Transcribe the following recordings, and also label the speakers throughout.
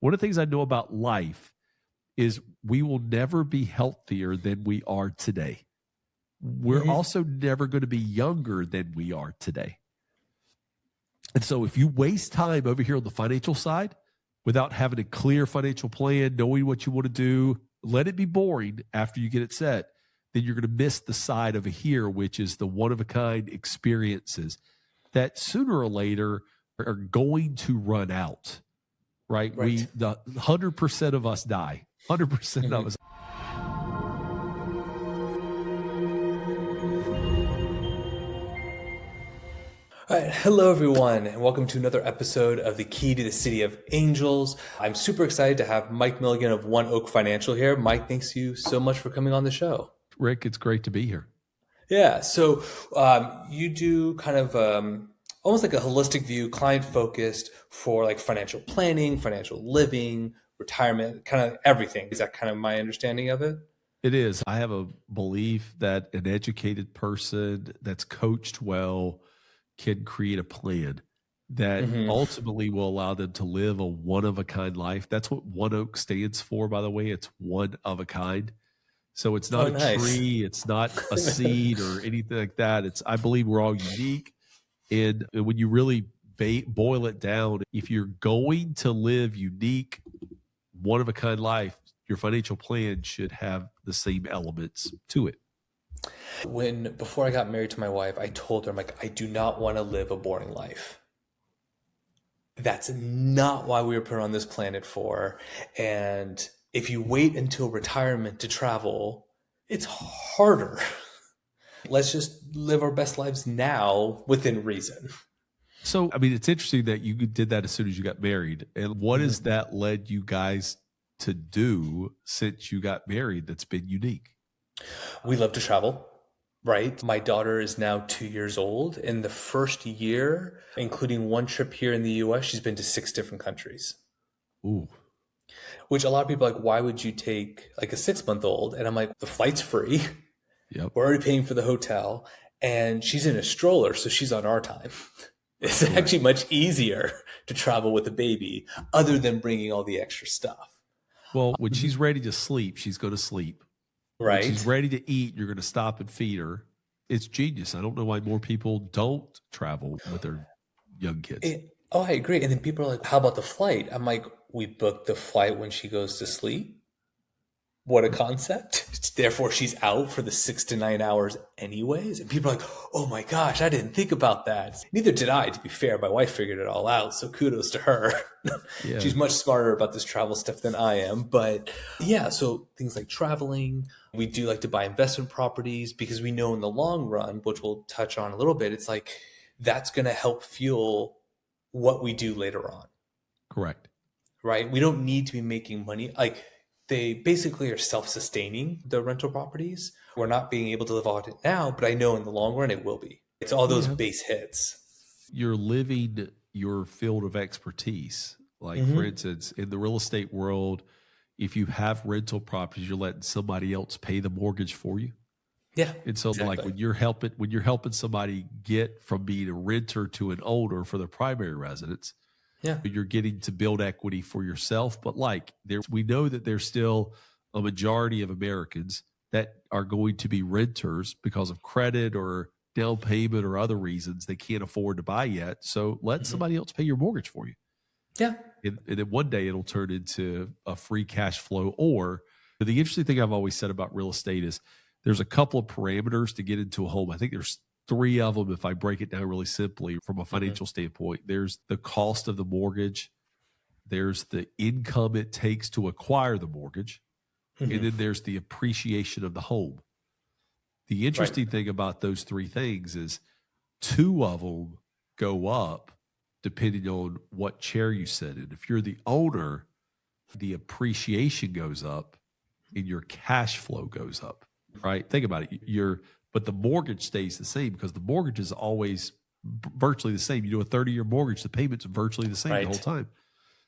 Speaker 1: One of the things I know about life is we will never be healthier than we are today. We're also never going to be younger than we are today. And so if you waste time over here on the financial side without having a clear financial plan, knowing what you want to do, let it be boring after you get it set, then you're going to miss the side over here, which is the one-of-a-kind experiences that sooner or later are going to run out, right? The 100% of us die. 100% of us.
Speaker 2: All right. Hello, everyone, and welcome to another episode of The Key to the City of Angels. I'm super excited to have Mike Milligan of One Oak Financial here. Mike, thanks you so much for coming on the show.
Speaker 1: Rick, it's great to be here.
Speaker 2: Yeah. So you do kind of almost like a holistic view, client-focused for like financial planning, financial living, retirement, kind of everything. Is that kind of my understanding of it?
Speaker 1: It is. I have a belief that an educated person that's coached well can create a plan that ultimately will allow them to live a one-of-a-kind life. That's what One Oak stands for, by the way. It's one of a kind. So it's not a tree. It's not a seed or anything like that. I believe we're all unique. And when you really boil it down, if you're going to live unique, one-of-a-kind life, your financial plan should have the same elements to it.
Speaker 2: Before I got married to my wife, I told her, I'm like, I do not want to live a boring life. That's not why we were put on this planet for. And if you wait until retirement to travel, it's harder. Let's just live our best lives now within reason.
Speaker 1: So, I mean, it's interesting that you did that as soon as you got married. And what has that led you guys to do since you got married that's been unique?
Speaker 2: We love to travel. Right. My daughter is now 2 years old. In the first year, including one trip here in the US, she's been to 6 different countries.
Speaker 1: Ooh.
Speaker 2: Which a lot of people are like, why would you take like a 6-month-old? And I'm like, the flight's free.
Speaker 1: Yep.
Speaker 2: We're already paying for the hotel. And she's in a stroller, so she's on our time. It's actually much easier to travel with a baby other than bringing all the extra stuff.
Speaker 1: Well, when she's ready to sleep, she's going to sleep.
Speaker 2: Right.
Speaker 1: When she's ready to eat, you're going to stop and feed her. It's genius. I don't know why more people don't travel with their young kids.
Speaker 2: I agree. And then people are like, how about the flight? I'm like, we booked the flight when she goes to sleep. What a concept. Therefore, she's out for the 6 to 9 hours anyways. And people are like, oh my gosh, I didn't think about that. Neither did I, to be fair. My wife figured it all out. So kudos to her. Yeah. She's much smarter about this travel stuff than I am. But yeah, so things like traveling, we do like to buy investment properties because we know in the long run, which we'll touch on a little bit, it's like that's going to help fuel what we do later on.
Speaker 1: Correct.
Speaker 2: Right? We don't need to be making money. Like, they basically are self-sustaining, the rental properties. We're not being able to live on it now, but I know in the long run it will be. It's all those base hits.
Speaker 1: You're living your field of expertise. Like, for instance, in the real estate world, if you have rental properties, you're letting somebody else pay the mortgage for you.
Speaker 2: Yeah.
Speaker 1: And so like when you're helping somebody get from being a renter to an owner for their primary residence, you're getting to build equity for yourself. But like we know that there's still a majority of Americans that are going to be renters because of credit or down payment or other reasons they can't afford to buy yet. So let somebody else pay your mortgage for you.
Speaker 2: Yeah.
Speaker 1: And then one day it'll turn into a free cash flow. Or the interesting thing I've always said about real estate is there's a couple of parameters to get into a home. I think there's 3 of them if I break it down really simply from a financial standpoint. There's the cost of the mortgage. There's the income it takes to acquire the mortgage. And then there's the appreciation of the home. The interesting thing about those 3 things is 2 of them go up depending on what chair you sit in. If you're the owner, the appreciation goes up and your cash flow goes up, right? Think about it. But the mortgage stays the same because the mortgage is always virtually the same. You do a 30-year mortgage, the payment's virtually the same the whole time.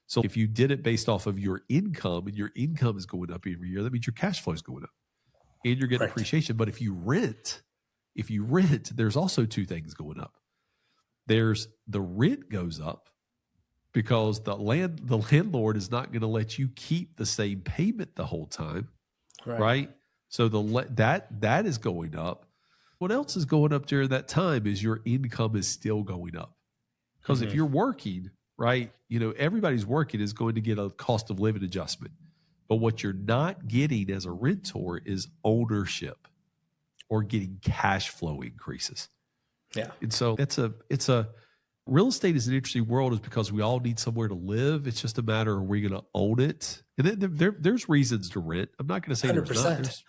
Speaker 1: So if you did it based off of your income and your income is going up every year, that means your cash flow is going up and you're getting appreciation. But if you rent, there's also 2 things going up. There's the rent goes up because the landlord is not going to let you keep the same payment the whole time,
Speaker 2: Right.
Speaker 1: right? So that is going up. What else is going up during that time is your income is still going up. Because if
Speaker 2: Hmm.
Speaker 1: you're working, right, everybody's working is going to get a cost of living adjustment. But what you're not getting as a rentor is ownership or getting cash flow increases.
Speaker 2: Yeah.
Speaker 1: And so real estate is an interesting world, is because we all need somewhere to live. It's just a matter of, are we going to own it? And then there's reasons to rent. I'm not going to say there's not.
Speaker 2: 100%.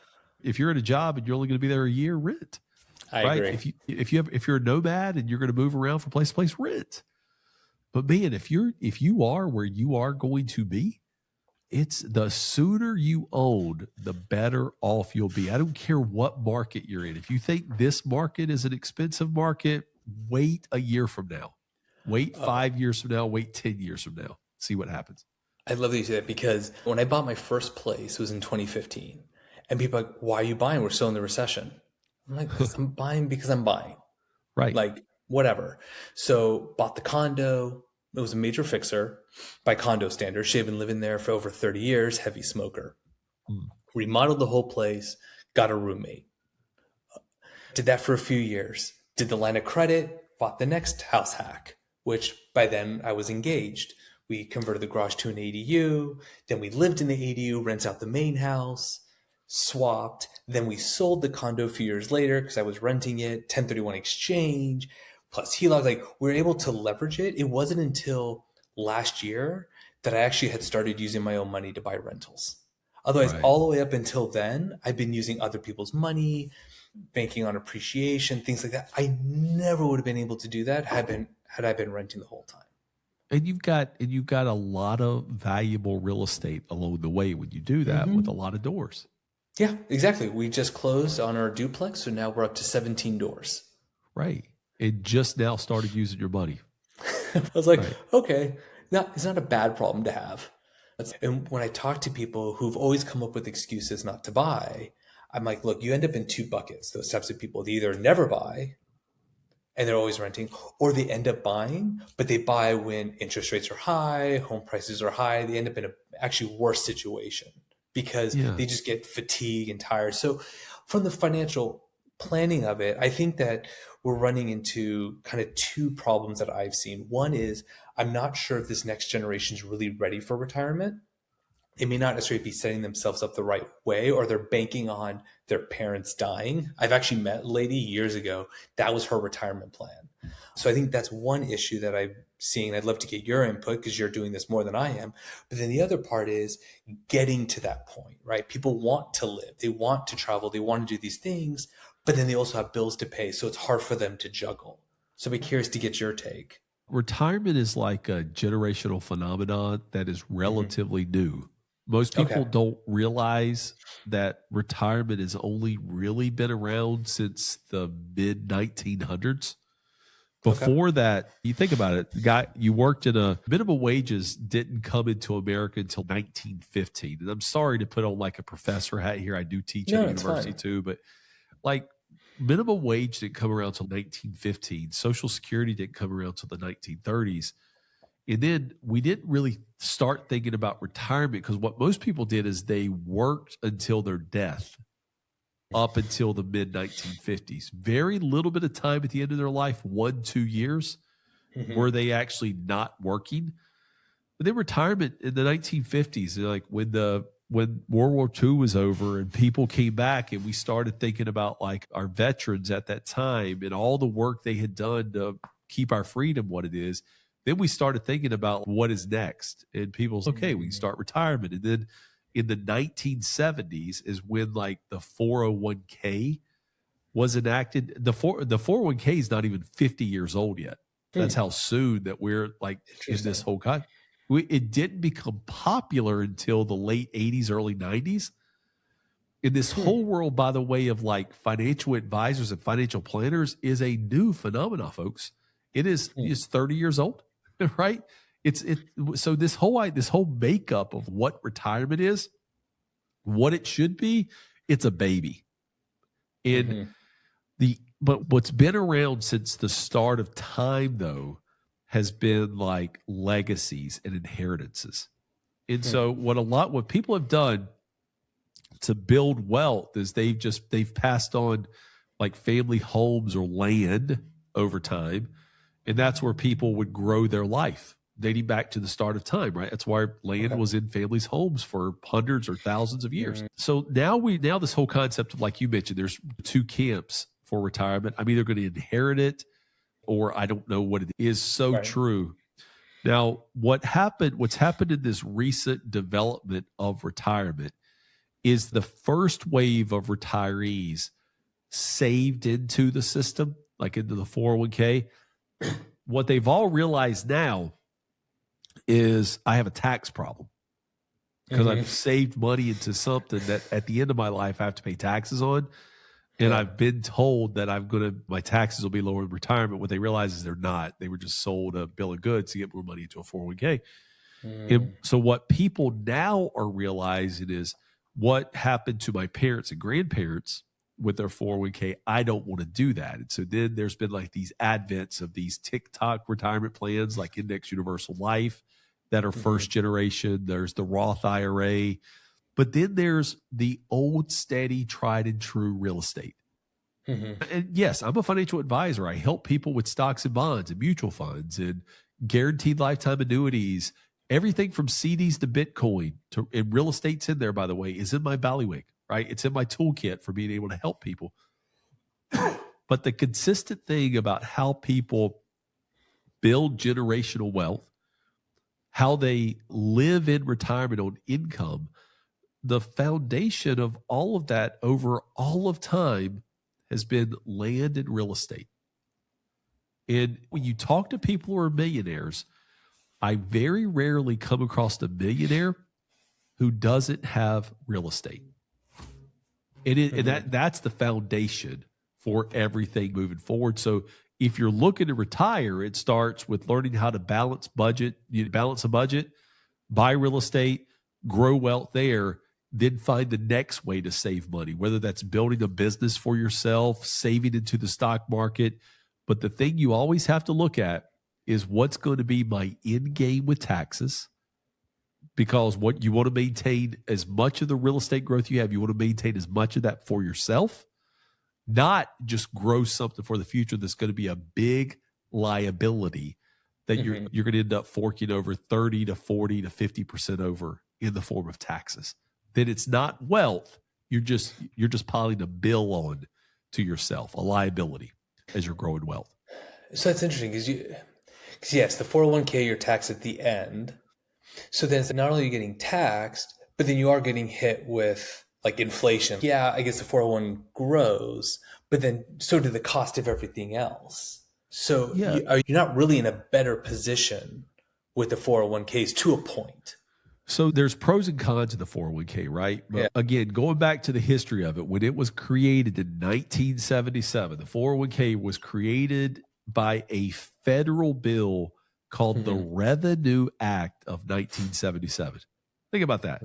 Speaker 1: If you're at a job and you're only going to be there a year, rent.
Speaker 2: I
Speaker 1: Right?
Speaker 2: agree.
Speaker 1: If you're a nomad and you're going to move around from place to place, rent. But man, if you are where you are going to be, it's the sooner you own, the better off you'll be. I don't care what market you're in. If you think this market is an expensive market, wait a year from now. Wait
Speaker 2: Oh,
Speaker 1: 5 years from now. Wait 10 years from now. See what happens.
Speaker 2: I love that you say that, because when I bought my first place, it was in 2015. And people are like, why are you buying? We're still in the recession. I'm like, because I'm buying because I'm buying.
Speaker 1: Right.
Speaker 2: Like, whatever. So bought the condo. It was a major fixer by condo standards. She had been living there for over 30 years, heavy smoker.
Speaker 1: Mm.
Speaker 2: Remodeled the whole place, got a roommate. Did that for a few years. Did the line of credit, bought the next house hack, which by then I was engaged. We converted the garage to an ADU. Then we lived in the ADU, rents out the main house, swapped. Then we sold the condo a few years later because I was renting it, 1031 exchange, plus HELOC. Like, we were able to leverage it. It wasn't until last year that I actually had started using my own money to buy rentals. Otherwise,
Speaker 1: Right.
Speaker 2: all the way up until then, I've been using other people's money, banking on appreciation, things like that. I never would have been able to do that had I been renting the whole time.
Speaker 1: And you've got a lot of valuable real estate along the way when you do that, with a
Speaker 2: Hmm.
Speaker 1: lot of doors.
Speaker 2: Yeah, exactly. We just closed on our duplex, so now we're up to 17 doors.
Speaker 1: Right. And just now started using your money.
Speaker 2: I was like,
Speaker 1: Right.
Speaker 2: okay, now it's not a bad problem to have. And when I talk to people who've always come up with excuses not to buy, I'm like, look, you end up in two buckets. Those types of people, they either never buy and they're always renting, or they end up buying, but they buy when interest rates are high, home prices are high. They end up in a actually worse situation because
Speaker 1: Yeah.
Speaker 2: they just get fatigued and tired. So from the financial planning of it, I think that we're running into kind of two problems that I've seen. One is, I'm not sure if this next generation is really ready for retirement. They may not necessarily be setting themselves up the right way, or they're banking on their parents dying. I've actually met a lady years ago, that was her retirement plan. So I think that's one issue that I'm seeing. I'd love to get your input because you're doing this more than I am. But then the other part is getting to that point, right? People want to live, they want to travel, they want to do these things, but then they also have bills to pay. So it's hard for them to juggle. So I'd be curious to get your take.
Speaker 1: Retirement is like a generational phenomenon that is
Speaker 2: Hmm.
Speaker 1: relatively new. Most
Speaker 2: Okay.
Speaker 1: people don't realize that retirement has only really been around since the mid 1900s.
Speaker 2: Okay.
Speaker 1: Before that, you think about it, the guy you worked in a minimum wages didn't come into America until 1915. And I'm sorry to put on like a professor hat here. I do teach at
Speaker 2: No,
Speaker 1: a
Speaker 2: it's
Speaker 1: university
Speaker 2: fine.
Speaker 1: too, but like minimum wage didn't come around until 1915. Social Security didn't come around until the 1930s. And then we didn't really start thinking about retirement, because what most people did is they worked until their death up until the mid 1950s. Very little bit of time at the end of their life, 1-2 years,
Speaker 2: Hmm.
Speaker 1: were they actually not working. But then retirement in the 1950s, like when World War II was over and people came back, and we started thinking about like our veterans at that time and all the work they had done to keep our freedom what it is. Then we started thinking about what is next. And people said, okay, we can start retirement. And then in the 1970s is when like the 401k was enacted. The 401k is not even 50 years old yet. That's
Speaker 2: Hmm.
Speaker 1: how soon that we're like in this
Speaker 2: Interesting.
Speaker 1: whole it didn't become popular until the late 80s, early 90s. In this
Speaker 2: Hmm.
Speaker 1: whole world, by the way, of like financial advisors and financial planners is a new phenomenon, folks.
Speaker 2: Hmm.
Speaker 1: It's 30 years old, right? So this whole makeup of what retirement is, what it should be, it's a baby. And
Speaker 2: Hmm.
Speaker 1: but what's been around since the start of time though has been like legacies and inheritances. And so what people have done to build wealth is they've passed on like family homes or land over time. And that's where people would grow their life dating back to the start of time, right? That's why land was in families' homes for hundreds or thousands of years. So now this whole concept of, like you mentioned, there's two camps for retirement. I'm either going to inherit it or I don't know what it is. So true. Now, what's happened in this recent development of retirement is the first wave of retirees saved into the system, like into the 401k. What they've all realized now is I have a tax problem because I've saved money into something that at the end of my life I have to pay taxes on. And I've been told that my taxes will be lower in retirement. What they realize is they're not. They were just sold a bill of goods to get more money into a 401k. And so what people now are realizing is what happened to my parents and grandparents with their 401k. I don't want to do that. And so then there's been like these advents of these TikTok retirement plans like Index Universal Life that are first generation. There's the Roth IRA. But then there's the old, steady, tried and true real estate. And yes, I'm a financial advisor. I help people with stocks and bonds and mutual funds and guaranteed lifetime annuities. Everything from CDs to Bitcoin and real estate's in there, by the way, is in my ballywick, right? It's in my toolkit for being able to help people. But the consistent thing about how people build generational wealth, how they live in retirement on income, the foundation of all of that over all of time has been land and real estate. And when you talk to people who are millionaires, I very rarely come across a millionaire who doesn't have real estate. And that's the foundation for everything moving forward. So if you're looking to retire, it starts with learning how to balance a budget, buy real estate, grow wealth there, then find the next way to save money, whether that's building a business for yourself, saving into the stock market. But the thing you always have to look at is what's going to be my end game with taxes, because what you want to maintain as much of the real estate growth you have, you want to maintain as much of that for yourself, not just grow something for the future that's going to be a big liability that you're going to end up forking over 30 to 40 to 50% over in the form of taxes. Then it's not wealth. You're just piling a bill on to yourself, a liability as you're growing wealth.
Speaker 2: So that's interesting because yes, the 401k, you're taxed at the end. So then it's not only are you getting taxed, but then you are getting hit with like inflation. Yeah, I guess the 401 grows, but then so do the cost of everything else. So you're not really in a better position with the 401ks to a point.
Speaker 1: So there's pros and cons of the 401k, right? But again, going back to the history of it, when it was created in 1977, the 401k was created by a federal bill called the Revenue Act of 1977. Think about that.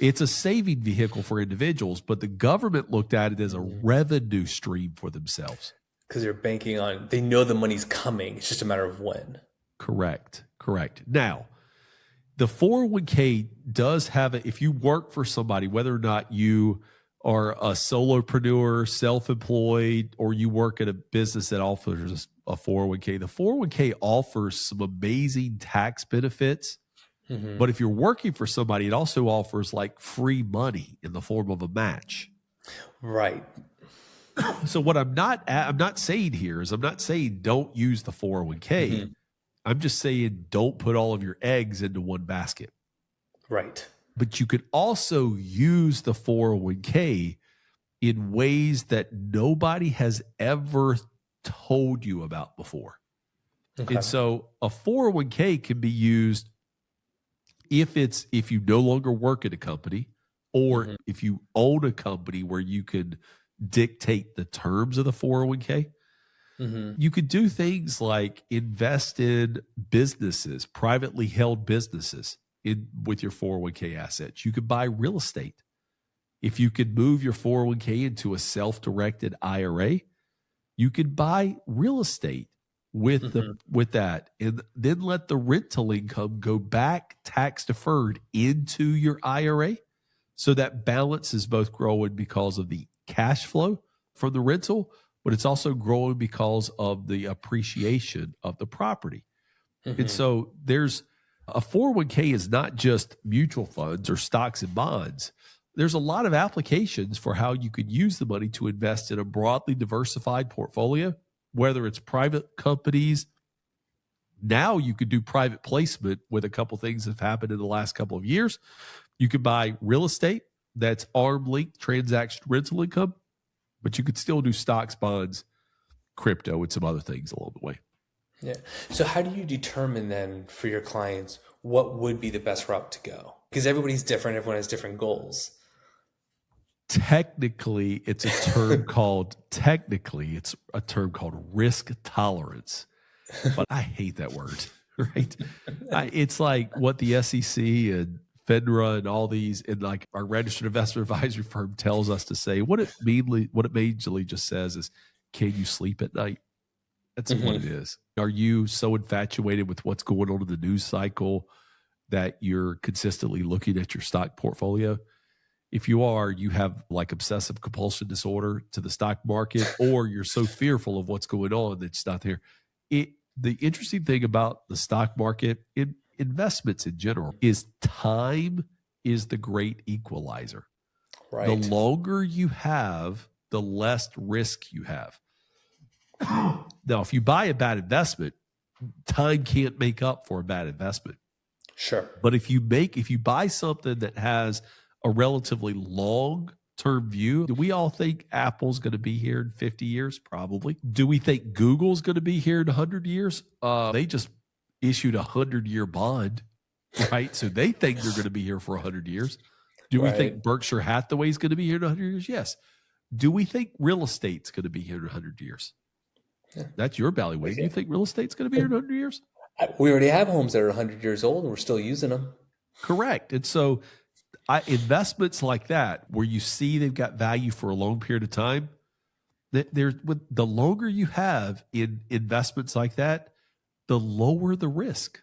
Speaker 1: It's a saving vehicle for individuals, but the government looked at it as a revenue stream for themselves.
Speaker 2: Because they're banking on, they know the money's coming. It's just a matter of when.
Speaker 1: Correct. Now, the 401k does have if you work for somebody, whether or not you are a solopreneur, self-employed, or you work at a business that offers a 401k, the 401k offers some amazing tax benefits. But if you're working for somebody, it also offers like free money in the form of a match.
Speaker 2: Right.
Speaker 1: So what I'm not saying here is I'm not saying don't use the 401k. I'm just saying don't put all of your eggs into one basket.
Speaker 2: Right.
Speaker 1: But you could also use the 401k in ways that nobody has ever told you about before. Okay. And so a 401k can be used if you no longer work at a company, or if you own a company where you can dictate the terms of the 401k. You could do things like invest in businesses, privately held businesses with your 401k assets. You could buy real estate. If you could move your 401k into a self-directed IRA, you could buy real estate with
Speaker 2: Mm-hmm.
Speaker 1: that, and then let the rental income go back tax deferred into your IRA. So that balance is both growing because of the cash flow from the rental, but it's also growing because of the appreciation of the property. And
Speaker 2: Mm-hmm.
Speaker 1: so there's a 401k is not just mutual funds or stocks and bonds. There's a lot of applications for how you could use the money to invest in a broadly diversified portfolio, whether it's private companies. Now you could do private placement with a couple things that have happened in the last couple of years. You could buy real estate that's arm length transaction rental income, but you could still do stocks, bonds, crypto, and some other things along the way.
Speaker 2: Yeah. So how do you determine then for your clients what would be the best route to go? Because everybody's different, everyone has different goals.
Speaker 1: Technically, it's a term called risk tolerance. But I hate that word, right? It's like what the SEC and FINRA and all these, and like our registered investment advisory firm tells us to say. What it majorly just says is, can you sleep at night? That's what it is. Are you so infatuated with what's going on in the news cycle that you're consistently looking at your stock portfolio? If you are, you have like obsessive compulsion disorder to the stock market, or you're so fearful of what's going on that it's not there. The interesting thing about the stock market, investments in general, is time is the great equalizer.
Speaker 2: Right.
Speaker 1: The longer you have, the less risk you have. Now, if you buy a bad investment, time can't make up for a bad investment.
Speaker 2: Sure.
Speaker 1: But if you buy something that has a relatively long-term view, do we all think Apple's going to be here in 50 years? Probably. Do we think Google's going to be here in 100 years? They just issued a 100-year bond, right? So they think they're going to be here for 100 years. Do we think Berkshire Hathaway's going to be here in 100 years? Yes. Do we think real estate's going to be here in 100 years? Yeah. That's your ballywick. Do you think real estate's going to be here in 100 years?
Speaker 2: We already have homes that are 100 years old and we're still using them.
Speaker 1: Correct. And so investments like that, where you see they've got value for a long period of time, the longer you have in investments like that, the lower the risk.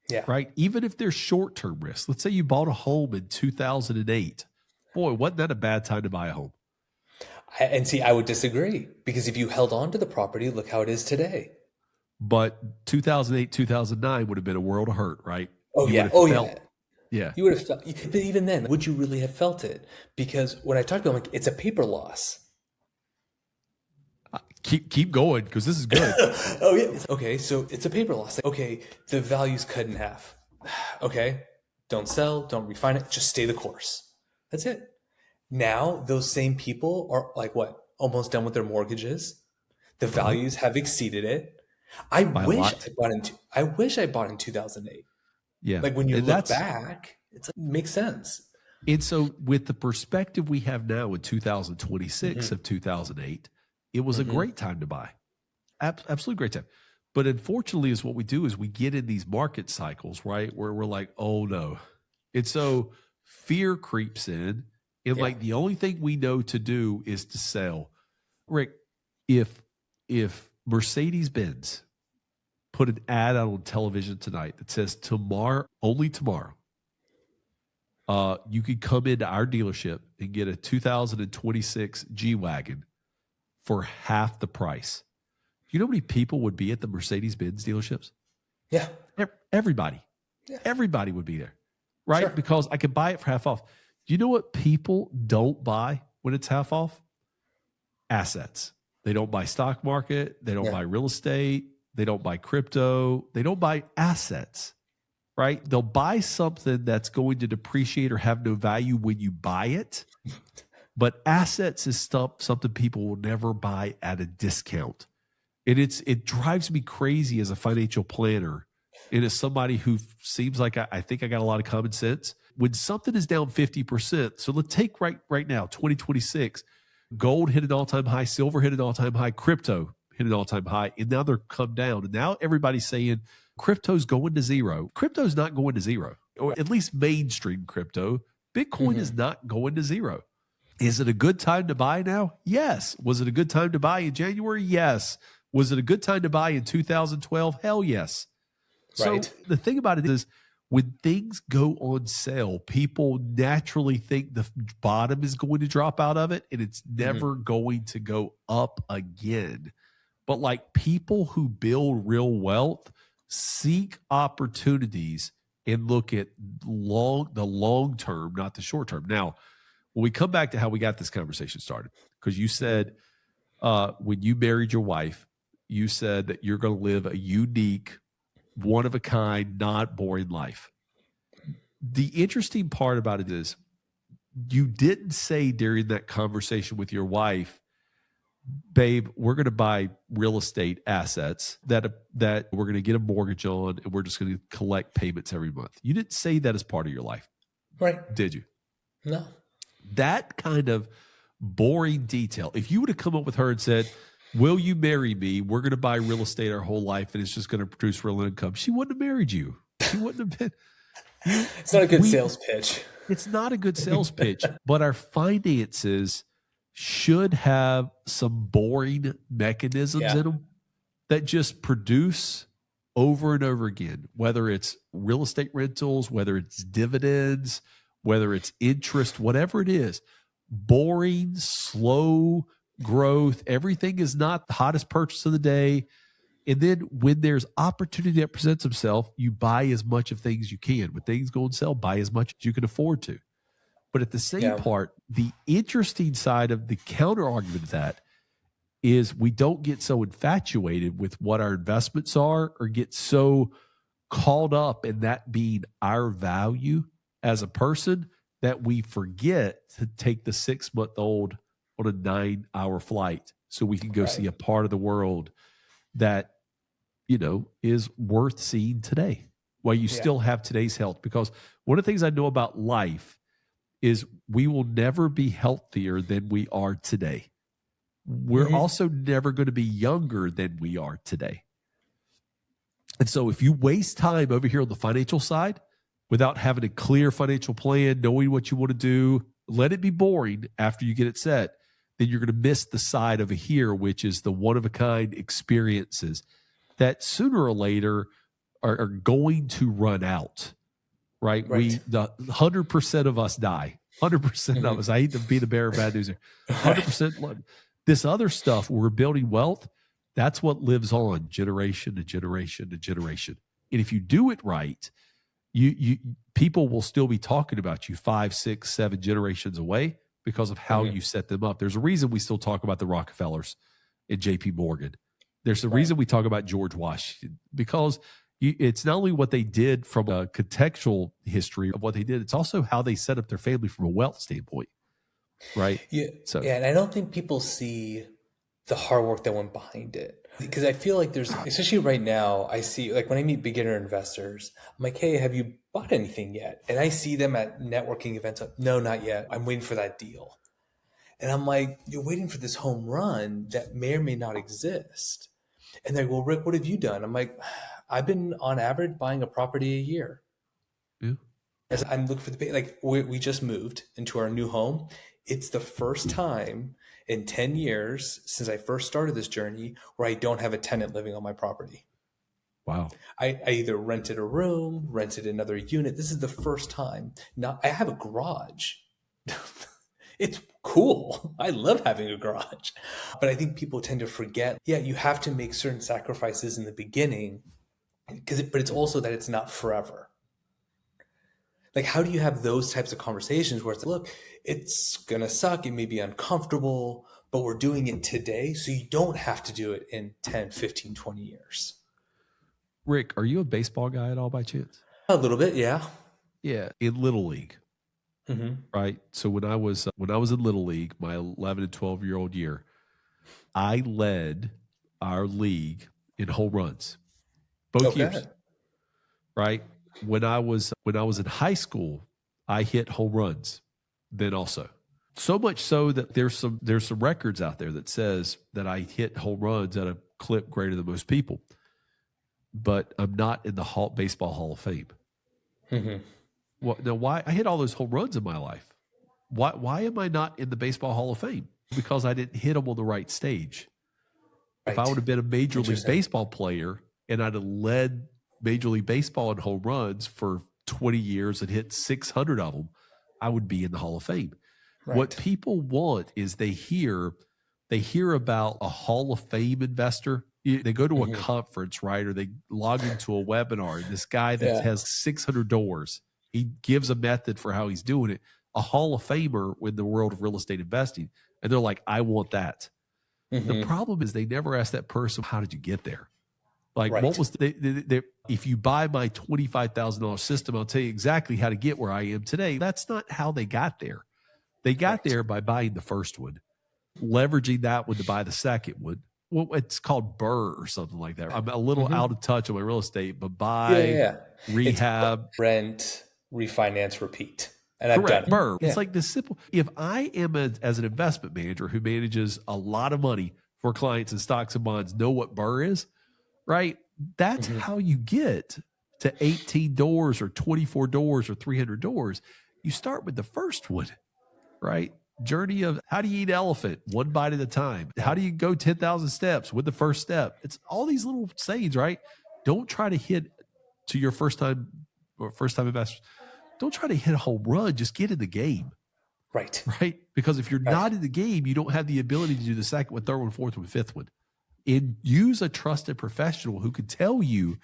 Speaker 2: Yeah.
Speaker 1: Right. Even if they're short-term risks. Let's say you bought a home in 2008. Boy, wasn't that a bad time to buy a home?
Speaker 2: And see, I would disagree, because if you held on to the property, look how it is today.
Speaker 1: But 2008, 2009 would have been a world of hurt, right?
Speaker 2: Oh,
Speaker 1: You
Speaker 2: yeah.
Speaker 1: would have
Speaker 2: Oh,
Speaker 1: felt-
Speaker 2: yeah.
Speaker 1: Yeah.
Speaker 2: You would have felt, but even then, would you really have felt it? Because when I talk about it, like, it's a paper loss.
Speaker 1: Keep going, because this is good.
Speaker 2: Oh, yeah. Okay, so it's a paper loss. Okay, the value's cut in half. Okay, don't sell, don't refine it, just stay the course. That's it. Now, those same people are like, what, almost done with their mortgages. The values have exceeded it. I wish I bought in 2008.
Speaker 1: Yeah.
Speaker 2: Like when you look back, it makes sense.
Speaker 1: And so with the perspective we have now in 2026 of 2008, it was a great time to buy. Absolutely great time. But unfortunately, is what we do is we get in these market cycles, right, where we're like, oh no. And so fear creeps in. And like the only thing we know to do is to sell. Rick, if Mercedes-Benz put an ad out on television tonight that says tomorrow, only tomorrow, you could come into our dealership and get a 2026 G-Wagon for half the price. Do you know how many people would be at the Mercedes-Benz dealerships?
Speaker 2: Yeah.
Speaker 1: Everybody. Yeah. Everybody would be there, right? Sure. Because I could buy it for half off. Do you know what people don't buy when it's half off? Assets. They don't buy stock market. They don't buy real estate. They don't buy crypto. They don't buy assets, right? They'll buy something that's going to depreciate or have no value when you buy it. But assets is something people will never buy at a discount. And it drives me crazy as a financial planner and as somebody who seems like I think I got a lot of common sense. When something is down 50%, so let's take right now, 2026, gold hit an all-time high, silver hit an all-time high, crypto hit an all-time high, and now they're come down. And now everybody's saying crypto's going to zero. Crypto's not going to zero, or at least mainstream crypto. Bitcoin is not going to zero. Is it a good time to buy now? Yes. Was it a good time to buy in January? Yes. Was it a good time to buy in 2012? Hell yes. So
Speaker 2: Right.
Speaker 1: the thing about it is, when things go on sale, people naturally think the bottom is going to drop out of it and it's never going to go up again. But like, people who build real wealth seek opportunities and look at the long term, not the short term. Now, when we come back to how we got this conversation started, because you said when you married your wife, you said that you're going to live a unique, one of a kind, not boring life. The interesting part about it is, you didn't say during that conversation with your wife, babe, we're going to buy real estate assets that we're going to get a mortgage on, and we're just going to collect payments every month. You didn't say that as part of your life,
Speaker 2: Right.
Speaker 1: did you?
Speaker 2: No.
Speaker 1: That kind of boring detail. If you would have come up with her and said, will you marry me? We're going to buy real estate our whole life, and it's just going to produce real income. She wouldn't have married you. She wouldn't have been.
Speaker 2: It's not a good sales pitch.
Speaker 1: It's not a good sales pitch, but our finances should have some boring mechanisms in them that just produce over and over again, whether it's real estate rentals, whether it's dividends, whether it's interest, whatever it is. Boring, slow growth. Everything is not the hottest purchase of the day. And then when there's opportunity that presents itself, you buy as much of things as you can. When things go on sale, buy as much as you can afford to. But at the same part, the interesting side of the counter argument of that is, we don't get so infatuated with what our investments are, or get so caught up in that being our value as a person, that we forget to take the 6-month-old on a 9-hour flight so we can go see a part of the world that, you know, is worth seeing today, while you still have today's health. Because one of the things I know about life is, we will never be healthier than we are today. We're also never going to be younger than we are today. And so if you waste time over here on the financial side without having a clear financial plan, knowing what you want to do, let it be boring after you get it set, then you're going to miss the side over here, which is the one-of-a-kind experiences that sooner or later are going to run out, right? The 100% of us die. 100% of us. I hate to be the bearer of bad news here. 100%. This other stuff, we're building wealth, that's what lives on generation to generation to generation. And if you do it right, you people will still be talking about you 5, 6, 7 generations away, because of how you set them up. There's a reason we still talk about the Rockefellers and JP Morgan. There's a reason we talk about George Washington, because it's not only what they did from a contextual history of what they did, it's also how they set up their family from a wealth standpoint, right?
Speaker 2: Yeah. So, and I don't think people see the hard work that went behind it. Because I feel like there's, especially right now, I see, like when I meet beginner investors, I'm like, hey, have you bought anything yet? And I see them at networking events. Like, no, not yet. I'm waiting for that deal. And I'm like, you're waiting for this home run that may or may not exist. And they're like, well, Rick, what have you done? I'm like, I've been on average buying a property a year.
Speaker 1: Yeah.
Speaker 2: As I'm looking for the, like, we just moved into our new home. It's the first time in 10 years since I first started this journey where I don't have a tenant living on my property.
Speaker 1: Wow.
Speaker 2: I either rented a room, rented another unit. This is the first time. Now I have a garage. It's cool. I love having a garage. But I think people tend to forget, you have to make certain sacrifices in the beginning, but it's also that it's not forever. Like, how do you have those types of conversations where it's like, look, it's going to suck. It may be uncomfortable, but we're doing it today. So you don't have to do it in 10, 15, 20 years.
Speaker 1: Rick, are you a baseball guy at all by chance?
Speaker 2: A little bit. Yeah.
Speaker 1: Yeah. In Little League. Right. So when I was in Little League, my 11 and 12-year-old year, I led our league in home runs both years. Right. When I was in high school, I hit home runs then also. So much so that there's some records out there that says that I hit home runs at a clip greater than most people. But I'm not in the Baseball Hall of Fame. Well, now why? I hit all those home runs in my life. Why am I not in the Baseball Hall of Fame? Because I didn't hit them on the right stage. If I would
Speaker 2: Right.
Speaker 1: have been a Major League
Speaker 2: Interesting.
Speaker 1: Baseball player and I'd have led Major League Baseball in home runs for 20 years and hit 600 of them, I would be in the Hall of Fame. What
Speaker 2: Right.
Speaker 1: people want is they hear about a Hall of Fame investor. They go to a
Speaker 2: Hmm.
Speaker 1: conference, right? Or they log into a webinar, and this guy that
Speaker 2: Yeah.
Speaker 1: has 600 doors, he gives a method for how he's doing it. A Hall of Famer in the world of real estate investing. And they're like, I want that. The
Speaker 2: Hmm.
Speaker 1: problem is they never ask that person, how did you get there? Like, what
Speaker 2: Right.
Speaker 1: was if you buy my $25,000 system, I'll tell you exactly how to get where I am today. That's not how they got there. They got
Speaker 2: Right.
Speaker 1: there by buying the first one, leveraging that one to buy the second one. Well, it's called Burr or something like that. I'm a little
Speaker 2: Hmm.
Speaker 1: out of touch on my real estate, but
Speaker 2: Yeah. Yeah.
Speaker 1: buy,
Speaker 2: Yeah. It's
Speaker 1: rehab,
Speaker 2: rent, refinance, repeat. And I've done
Speaker 1: correct.
Speaker 2: it.
Speaker 1: Burr. It's
Speaker 2: Yeah.
Speaker 1: like this simple. If I am as an investment manager who manages a lot of money for clients in stocks and bonds, know what Burr is, right? That's
Speaker 2: Hmm.
Speaker 1: how you get to 18 doors or 24 doors or 300 doors. You start with the first one, right? Journey of how do you eat elephant one bite at a time? How do you go 10,000 steps with the first step? It's all these little sayings, right? Don't try to hit to your first time investors. Don't try to hit a home run. Just get in the game,
Speaker 2: Right.
Speaker 1: right? Because if you're
Speaker 2: Right.
Speaker 1: not in the game, you don't have the ability to do the second one, third one, fourth one, fifth one. And use a trusted professional who can tell you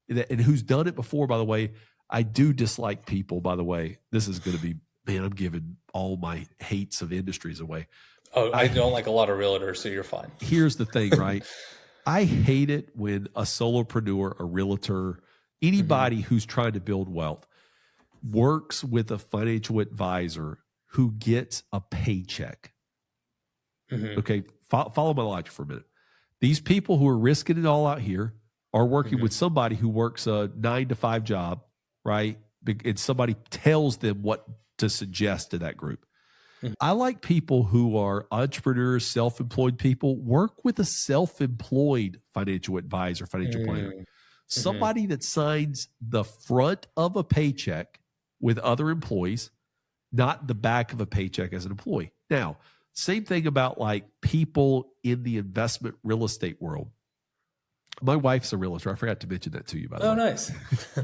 Speaker 1: that, and who's done it before. By the way, I do dislike people. By the way, this is going to be, man, I'm giving all my hates of industries away.
Speaker 2: Oh, I
Speaker 1: I
Speaker 2: don't like a lot of realtors, so you're fine.
Speaker 1: Here's the thing, right? I hate it when a solopreneur, a realtor,
Speaker 2: Hmm.
Speaker 1: anybody who's trying to build wealth works with a financial advisor who gets a paycheck.
Speaker 2: Hmm.
Speaker 1: Okay, follow my logic for a minute. These people who are risking it all out here are working with
Speaker 2: Hmm.
Speaker 1: somebody who works a 9 to 5 job, right? And somebody tells them what to suggest to that group.
Speaker 2: Hmm.
Speaker 1: I like people who are entrepreneurs, self-employed people, work with a self-employed financial advisor, financial planner,
Speaker 2: Hmm.
Speaker 1: somebody that signs the front of a paycheck with other employees, not the back of a paycheck as an employee. Now, same thing about like people in the investment real estate world. My wife's a realtor. I forgot to mention that to you, by the
Speaker 2: Oh,
Speaker 1: way.
Speaker 2: nice.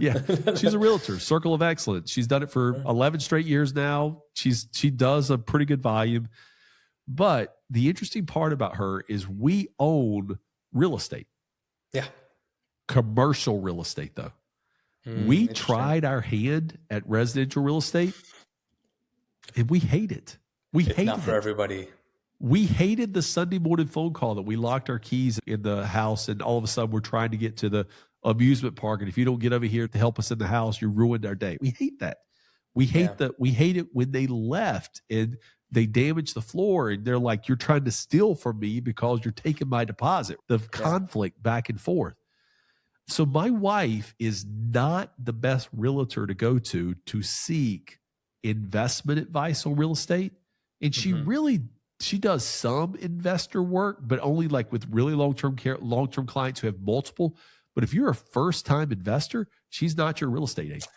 Speaker 1: Yeah, she's a realtor, Circle of Excellence. She's done it for 11 straight years now. She does a pretty good volume. But the interesting part about her is we own real estate,
Speaker 2: Yeah.
Speaker 1: commercial real estate, though. We
Speaker 2: Interesting.
Speaker 1: tried our hand at residential real estate and we hate it. We
Speaker 2: It's not
Speaker 1: hated
Speaker 2: for
Speaker 1: it.
Speaker 2: everybody.
Speaker 1: We hated the Sunday morning phone call that we locked our keys in the house and all of a sudden we're trying to get to the amusement park. And if you don't get over here to help us in the house, you ruined our day. We hate that.
Speaker 2: Yeah.
Speaker 1: We hate it when they left and they damaged the floor and they're like, you're trying to steal from me because you're taking my deposit. The
Speaker 2: Yeah.
Speaker 1: conflict back and forth. So my wife is not the best realtor to go to seek investment advice on real estate. And
Speaker 2: Hmm.
Speaker 1: she does some investor work, but only like with really long-term clients who have multiple. But if you're a first-time investor, she's not your real estate agent.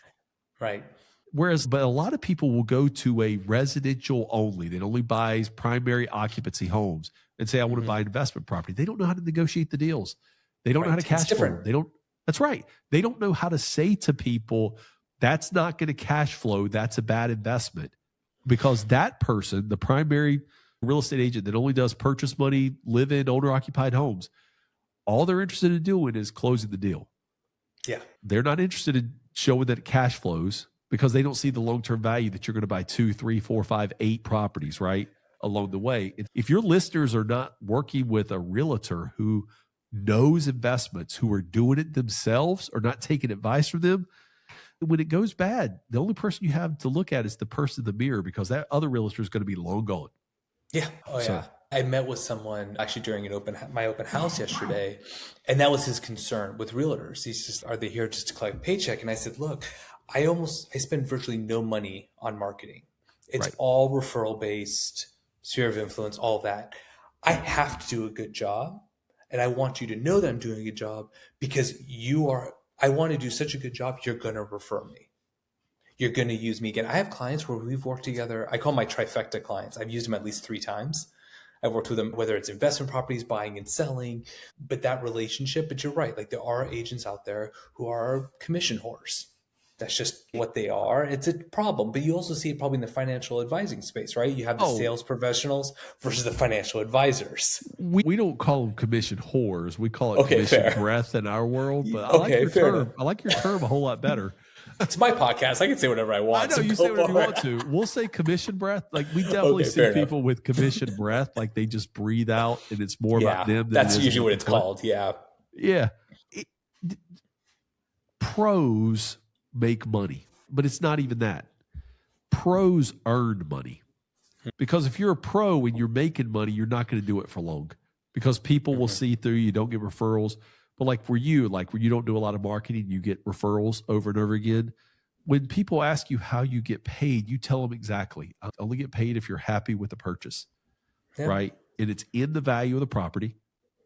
Speaker 2: Right.
Speaker 1: But a lot of people will go to a residential only that only buys primary occupancy homes and say, I want to
Speaker 2: Hmm.
Speaker 1: buy an investment property. They don't know how to negotiate the deals. They don't know how to
Speaker 2: Right. It's
Speaker 1: cash flow
Speaker 2: different.
Speaker 1: them. That's right. They don't know how to say to people, that's not going to cash flow. That's a bad investment because that person, the primary real estate agent that only does purchase money, live in owner occupied homes, all they're interested in doing is closing the deal.
Speaker 2: Yeah.
Speaker 1: They're not interested in showing that it cash flows because they don't see the long-term value that you're going to buy 2, 3, 4, 5, 8 properties, right? Along the way. If your listeners are not working with a realtor who knows investments, who are doing it themselves or not taking advice from them, when it goes bad, the only person you have to look at is the person in the mirror because that other realtor is going to be long gone.
Speaker 2: Yeah. Oh,
Speaker 1: So,
Speaker 2: yeah. I met with someone actually during my open house yesterday, and that was his concern with realtors. He's just, are they here just to collect a paycheck? And I said, look, I spend virtually no money on marketing. It's
Speaker 1: right.
Speaker 2: all referral based, sphere of influence, all of that. I have to do a good job, and I want you to know that I'm doing a good job because I want to do such a good job, you're going to refer me. You're going to use me again. I have clients where we've worked together. I call my trifecta clients. I've used them at least 3 times. I've worked with them, whether it's investment properties, buying and selling, but that relationship. But you're right. Like there are agents out there who are commission whores. That's just what they are. It's a problem. But you also see it probably in the financial advising space, right? You have the
Speaker 1: Oh,
Speaker 2: sales professionals versus the financial advisors.
Speaker 1: we don't call them commission whores. We call it
Speaker 2: Okay,
Speaker 1: commission
Speaker 2: fair.
Speaker 1: breath in our world. But I like
Speaker 2: Okay,
Speaker 1: your
Speaker 2: fair enough.
Speaker 1: term. I like your term a whole lot better.
Speaker 2: It's my podcast. I can say whatever I want.
Speaker 1: I know
Speaker 2: So
Speaker 1: you
Speaker 2: go
Speaker 1: say whatever you
Speaker 2: for
Speaker 1: want
Speaker 2: it.
Speaker 1: to. We'll say commission breath. Like we definitely
Speaker 2: Okay,
Speaker 1: see
Speaker 2: fair
Speaker 1: people
Speaker 2: enough.
Speaker 1: with commission breath, like they just breathe out, and it's more about
Speaker 2: Yeah,
Speaker 1: them than it
Speaker 2: that's
Speaker 1: is
Speaker 2: usually
Speaker 1: about
Speaker 2: what
Speaker 1: the
Speaker 2: it's
Speaker 1: client.
Speaker 2: called. Yeah.
Speaker 1: Yeah, It- pros make money, but it's not even that. Pros earn money because if you're a pro and you're making money, you're not going to do it for long because people will see through you. Don't get referrals. But like for you, like when you don't do a lot of marketing, you get referrals over and over again. When people ask you how you get paid, you tell them exactly. I only get paid if you're happy with the purchase,
Speaker 2: Yeah.
Speaker 1: right? And it's in the value of the property,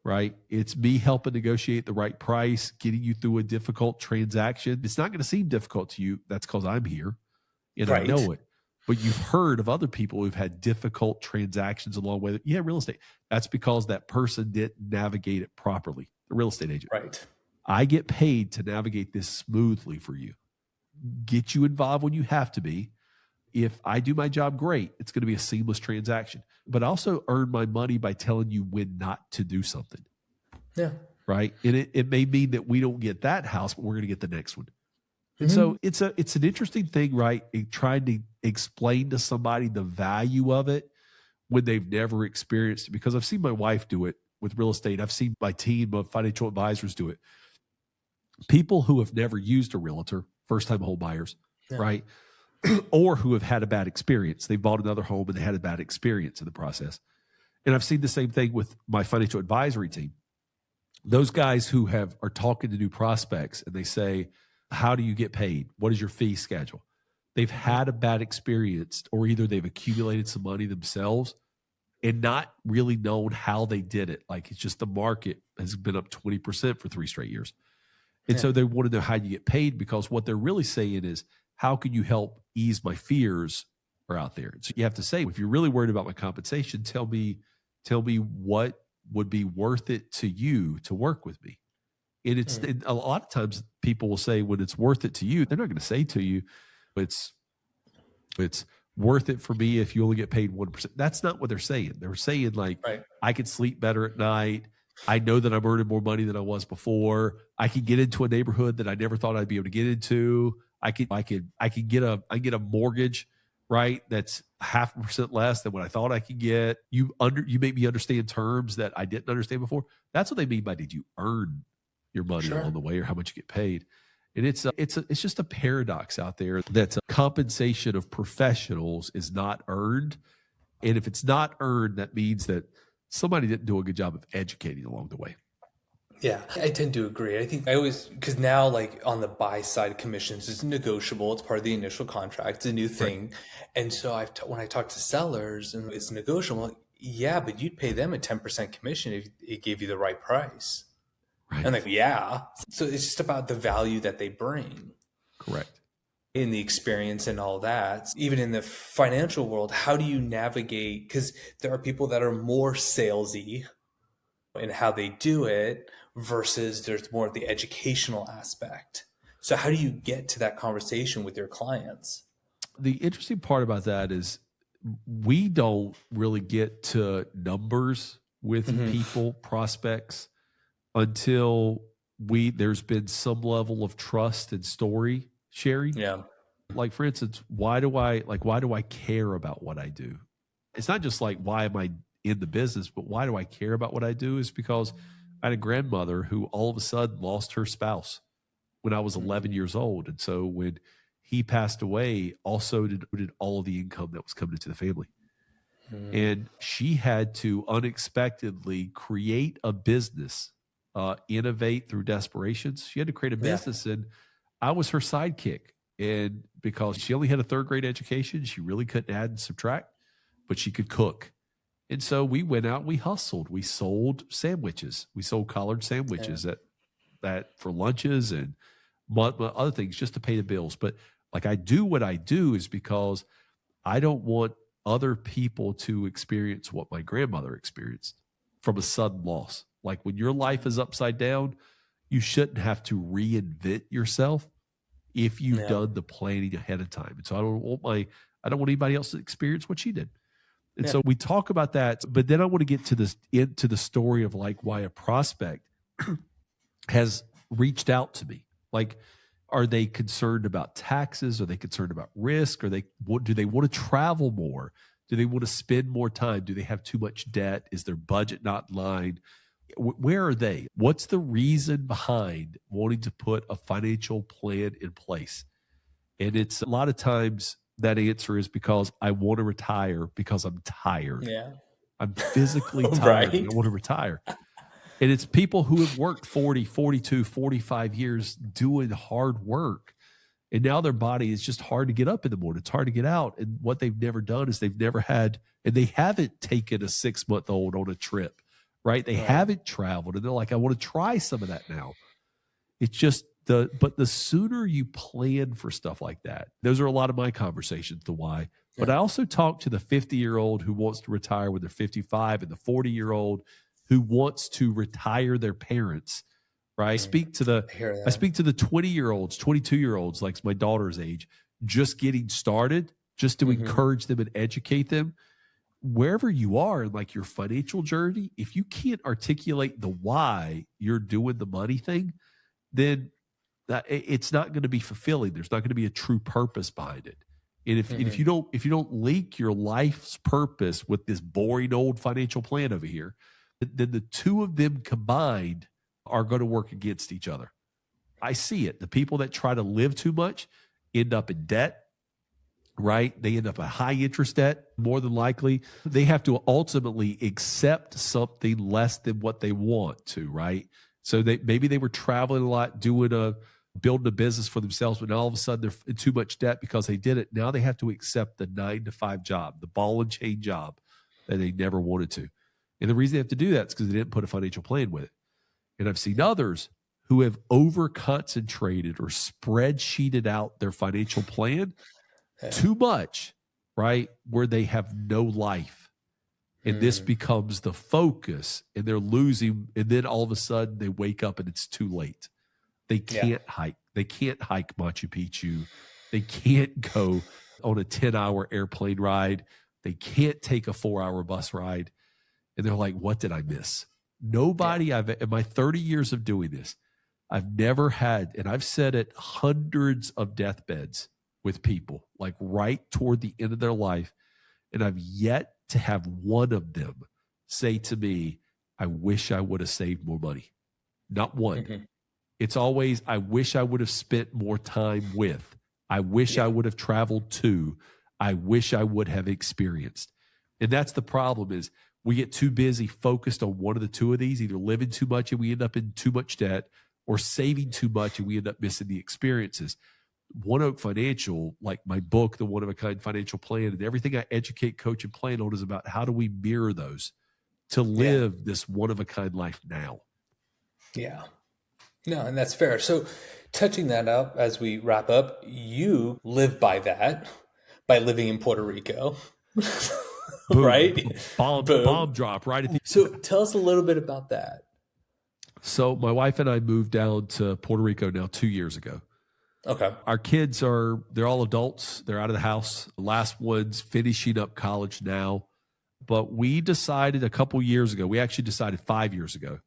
Speaker 1: right? It's me helping negotiate the right price, getting you through a difficult transaction. It's not going to seem difficult to you. That's because I'm here and I
Speaker 2: Right.
Speaker 1: know it. But you've heard of other people who've had difficult transactions along with it. Yeah, real estate. That's because that person didn't navigate it properly. The real estate agent.
Speaker 2: Right.
Speaker 1: I get paid to navigate this smoothly for you, get you involved when you have to be. If I do my job great, it's going to be a seamless transaction. But I also earn my money by telling you when not to do something.
Speaker 2: Yeah.
Speaker 1: Right. And it may mean that we don't get that house, but we're going to get the next one. And so it's an interesting thing, right? In trying to explain to somebody the value of it when they've never experienced it. Because I've seen my wife do it with real estate. I've seen my team of financial advisors do it. People who have never used a realtor, first time home buyers, right? Or who have had a bad experience. They bought another home and they had a bad experience in the process. And I've seen the same thing with my financial advisory team. Those guys who are talking to new prospects and they say, how do you get paid? What is your fee schedule? They've had a bad experience, or either they've accumulated some money themselves and not really known how they did it. Like it's just the market has been up 20% for 3 straight years. And so they want to know how you get paid, because what they're really saying is, how can you help ease my fears are out there? So you have to say, if you're really worried about my compensation, tell me what would be worth it to you to work with me. And it's a lot of times people will say when it's worth it to you, they're not going to say to you, it's worth it for me if you only get paid 1%. That's not what they're saying. They're saying like, I can sleep better at night. I know that I'm earning more money than I was before. I can get into a neighborhood that I never thought I'd be able to get into. I can get a mortgage, right? That's 0.5% less than what I thought I could get. You make me understand terms that I didn't understand before. That's what they mean by, did you earn your money along the way, or how much you get paid? And it's just a paradox out there that compensation of professionals is not earned. And if it's not earned, that means that somebody didn't do a good job of educating along the way.
Speaker 2: Yeah, I tend to agree. I think because now, like on the buy side, commissions is negotiable. It's part of the initial contract. It's a new thing. And so when I talk to sellers and it's negotiable, I'm like, yeah, but you'd pay them a 10% commission if it gave you the right price.
Speaker 1: Right.
Speaker 2: And like, yeah. So it's just about the value that they bring.
Speaker 1: Correct.
Speaker 2: In the experience and all that. Even in the financial world, how do you navigate? Because there are people that are more salesy in how they do it versus there's more of the educational aspect. So how do you get to that conversation with your clients?
Speaker 1: The interesting part about that is we don't really get to numbers with people, prospects, until there's been some level of trust and story sharing.
Speaker 2: Yeah.
Speaker 1: Like for instance, why do I care about what I do? It's not just like, why am I in the business, but why do I care about what I do? Is because I had a grandmother who all of a sudden lost her spouse when I was 11 years old. And so when he passed away, also did all of the income that was coming into the family. And she had to unexpectedly create a business, innovate through desperations. She had to create a business, and I was her sidekick. And because she only had a 3rd grade education, she really couldn't add and subtract, but she could cook. And so we went out and we hustled. We sold sandwiches. We sold collared sandwiches that for lunches and other things just to pay the bills. But like, I do what I do is because I don't want other people to experience what my grandmother experienced from a sudden loss. Like when your life is upside down, you shouldn't have to reinvent yourself if you've
Speaker 2: Yeah.
Speaker 1: done the planning ahead of time. And so I don't want anybody else to experience what she did. And
Speaker 2: Yeah.
Speaker 1: so we talk about that, but then I want to get to this into the story of like why a prospect has reached out to me. Like, are they concerned about taxes? Are they concerned about risk? Do they want to travel more? Do they want to spend more time? Do they have too much debt? Is their budget not in line? Where are they? What's the reason behind wanting to put a financial plan in place? And it's a lot of times that answer is because I want to retire because I'm tired.
Speaker 2: Yeah.
Speaker 1: I'm physically tired and I
Speaker 2: Right.
Speaker 1: want to retire. And it's people who have worked 40, 42, 45 years doing hard work. And now their body is just hard to get up in the morning. It's hard to get out. And what they've never done is they've never had, and they haven't taken a 6-month-old on a trip, right? They
Speaker 2: Right.
Speaker 1: haven't traveled. And they're like, I want to try some of that now. It's just but the sooner you plan for stuff like that, those are a lot of my conversations, the why. But I also talk to the 50-year-old who wants to retire when they're 55 and the 40-year-old who wants to retire their parents, right? I speak to the 20-year-olds, 22-year-olds, like my daughter's age, just getting started, just to encourage them and educate them. Wherever you are in like your financial journey, if you can't articulate the why you're doing the money thing, then it's not going to be fulfilling. There's not going to be a true purpose behind it. And if you don't link your life's purpose with this boring old financial plan over here, then the two of them combined are going to work against each other. I see it. The people that try to live too much end up in debt, right? They end up a high interest debt. More than likely, they have to ultimately accept something less than what they want to, right? So maybe they were traveling a lot, building a business for themselves, but now all of a sudden they're in too much debt because they did it. Now they have to accept the 9-to-5 job, the ball and chain job that they never wanted to. And the reason they have to do that is because they didn't put a financial plan with it. And I've seen others who have over-concentrated or spreadsheeted out their financial plan too much, right? Where they have no life. And this becomes the focus and they're losing. And then all of a sudden they wake up and it's too late. They can't hike. They can't hike Machu Picchu. They can't go on a 10-hour airplane ride. They can't take a 4-hour bus ride. And they're like, what did I miss? Nobody in my 30 years of doing this, I've never had, and I've said it, hundreds of deathbeds with people, like right toward the end of their life. And I've yet to have one of them say to me, I wish I would have saved more money. Not one. It's always, I wish I would have spent more time with. I wish I would have traveled to. I wish I would have experienced. And that's the problem is we get too busy focused on one of the two of these, either living too much and we end up in too much debt or saving too much and we end up missing the experiences. One Oak Financial, like my book, The One of a Kind Financial Plan, and everything I educate, coach, and plan on is about how do we mirror those to live this one of a kind life now.
Speaker 2: Yeah. No, and that's fair. So touching that up as we wrap up, you live by that by living in Puerto Rico.
Speaker 1: Boom,
Speaker 2: right?
Speaker 1: Bomb drop right at the
Speaker 2: So tell us a little bit about that.
Speaker 1: So my wife and I moved down to Puerto Rico now 2 years ago.
Speaker 2: Okay.
Speaker 1: Our kids they're all adults. They're out of the house. The last one's finishing up college now. But we decided a couple years ago, we actually decided 5 years ago,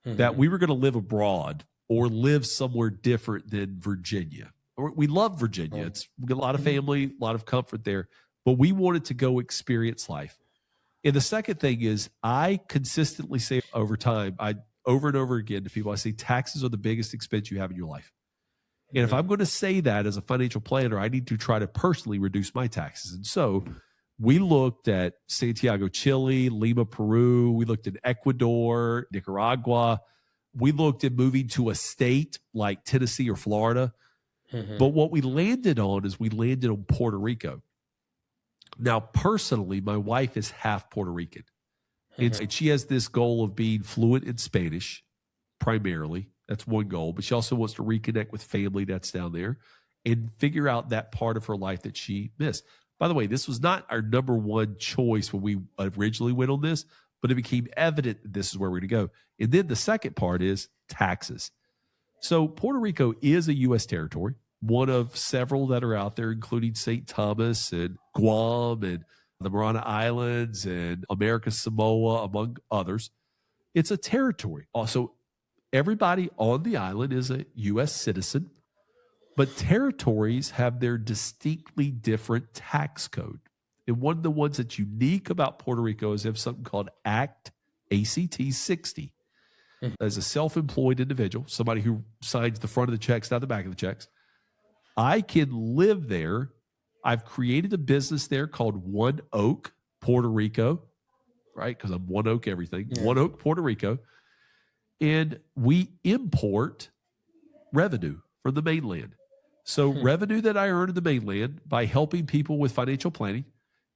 Speaker 1: that we were going to live abroad or live somewhere different than Virginia. We love Virginia. We got a lot of family, a lot of comfort there, but we wanted to go experience life. And the second thing is I consistently say over time, over and over again to people, I say taxes are the biggest expense you have in your life. And if I'm going to say that as a financial planner, I need to try to personally reduce my taxes. And so we looked at Santiago, Chile, Lima, Peru. We looked at Ecuador, Nicaragua. We looked at moving to a state like Tennessee or Florida. But what we landed on is we landed on Puerto Rico. Now, personally, my wife is half Puerto Rican. And she has this goal of being fluent in Spanish, primarily. That's one goal. But she also wants to reconnect with family that's down there and figure out that part of her life that she missed. By the way, this was not our number one choice when we originally went on this, but it became evident that this is where we're going to go. And then the second part is taxes. So Puerto Rico is a U.S. territory, one of several that are out there, including St. Thomas and Guam and the Mariana Islands and America's Samoa, among others. It's a territory. Also, everybody on the island is a U.S. citizen, but territories have their distinctly different tax code. And one of the ones that's unique about Puerto Rico is they have something called ACT 60. As a self-employed individual, somebody who signs the front of the checks, not the back of the checks, I can live there. I've created a business there called One Oak, Puerto Rico, right? Because I'm One Oak everything. Yeah. One Oak, Puerto Rico. And we import revenue from the mainland. So revenue that I earn in the mainland by helping people with financial planning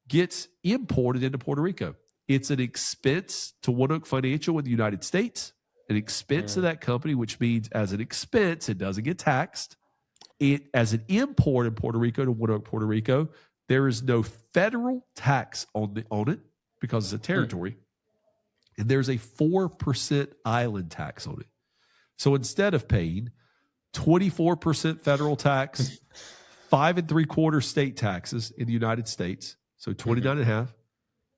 Speaker 1: gets imported into Puerto Rico. It's an expense to One Oak Financial in the United States, an expense to that company, which means as an expense, it doesn't get taxed. It as an import in Puerto Rico to One Oak, Puerto Rico, there is no federal tax on it because it's a territory. And there's a 4% island tax on it. So instead of paying 24% federal tax, 5 3/4 state taxes in the United States, so 29.5,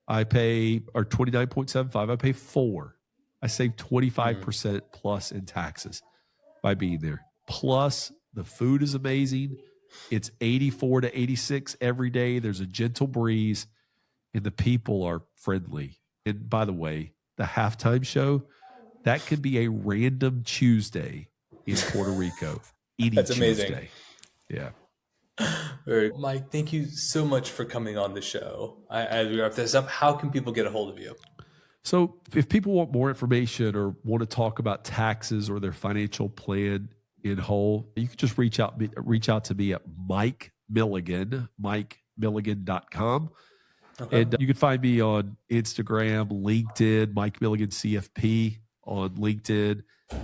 Speaker 1: I pay, or 29.75, I pay 4. I save 25% plus in taxes by being there. Plus, the food is amazing. It's 84 to 86 every day. There's a gentle breeze, and the people are friendly. And by the way, the halftime show, that could be a random Tuesday in Puerto Rico.
Speaker 2: That's amazing.
Speaker 1: Tuesday. Yeah.
Speaker 2: Mike, thank you so much for coming on the show. As we wrap this up, how can people get a hold of you?
Speaker 1: So if people want more information or want to talk about taxes or their financial plan in whole, you can just reach out to me at Mike Milligan, MikeMilligan.com. Okay. And you can find me on Instagram, LinkedIn, Mike Milligan CFP on LinkedIn.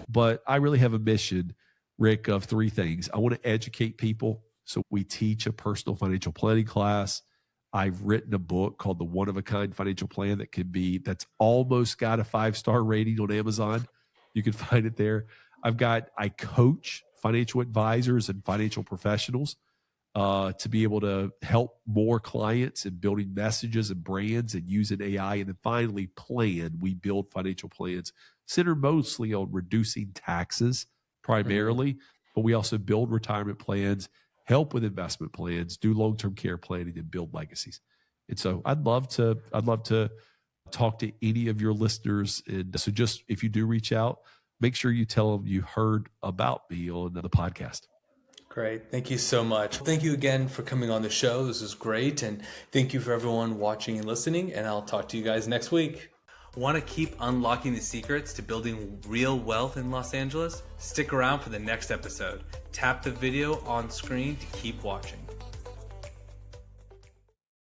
Speaker 1: But I really have a mission, Rick, of 3 things. I want to educate people. So we teach a personal financial planning class. I've written a book called The One of a Kind Financial Plan that's almost got a 5-star rating on Amazon. You can find it there. I coach financial advisors and financial professionals to be able to help more clients in building messages and brands and using AI. And then finally, we build financial plans centered mostly on reducing taxes primarily, but we also build retirement plans, help with investment plans, do long-term care planning, and build legacies. And so I'd love to talk to any of your listeners. And so just if you do reach out, make sure you tell them you heard about me on the podcast.
Speaker 2: Great. Thank you so much. Thank you again for coming on the show. This is great. And thank you for everyone watching and listening. And I'll talk to you guys next week. Want to keep unlocking the secrets to building real wealth in Los Angeles? Stick around for the next episode. Tap the video on screen to keep watching.